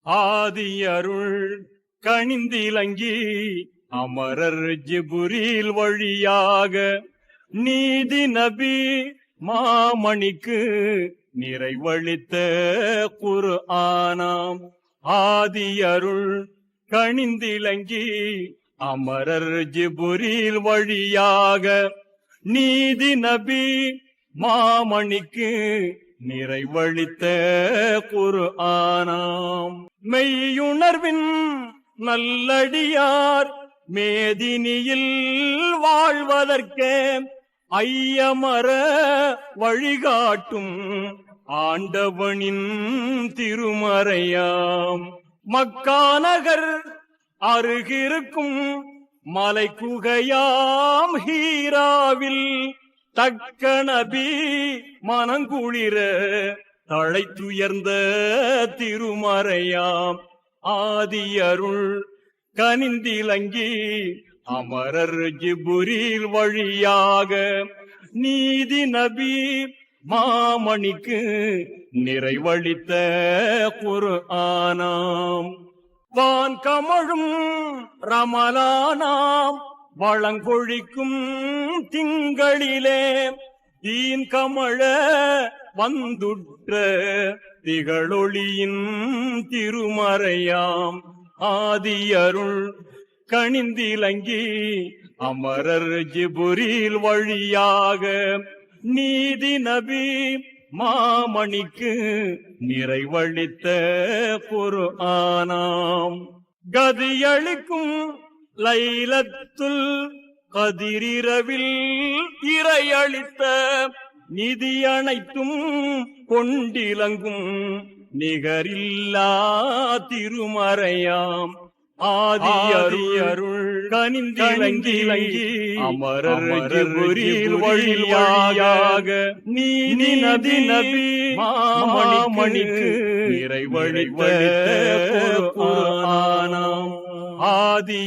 ஆதி அருள் கணிந்திலங்கி அமரர் ஜிபுரீல் வழியாக நீதி நபி மாமணிக்கு நிறைவழித்த குர்ஆனாம். ஆதி அருள் கணிந்திலங்கி அமரர் ஜிபுரீல் வழியாக நீதி நபி மாமணிக்கு நிறைவழித்த குர்ஆனாம். மெய்யுணர்வின் நல்லடியார் மேதினியில் வாழ்வதற்கே ஐயமர வழிகாட்டும் ஆண்டவனின் திருமறையாம். மக்காநகர் அருகிருக்கும் மலை குகையாம் ஹீராவில் தக்க நபி மனங்குளிர தழைத்துயர்ந்த திருமறையாம். ஆதி அருள் கனிந்திலங்கி அமரர் ஜிபுரீல் வழியாக நீதி நபி மாமணிக்கு நிறைவழித்த குர்ஆனாம். வான் கமழும் ரமலானாம் வளங்கொழிக்கும் திங்களிலே தீன் கமழ வந்துற்ற திகழொளியின் திருமறையாம். ஆதி அருள் கணிந்திலங்கி அமரர் ஜிபுரீல் வழியாக நீதி நபி மாமணிக்கு நிறைவழித்த குர்ஆனாம். கதியளிக்கும் லைலத்துல் கதிரிரவில் இறையளித்த நிதி அனைத்தும் கொண்டிலங்கும் நிகரில்லா திருமறையாம். ஆதி அருள் கனிந்திலங்கி அமரர் ஜிபுரீல் வழியாக நீதி நபி மாமணிக்கு நிறைவழித்த குர்ஆனாம். ஆதி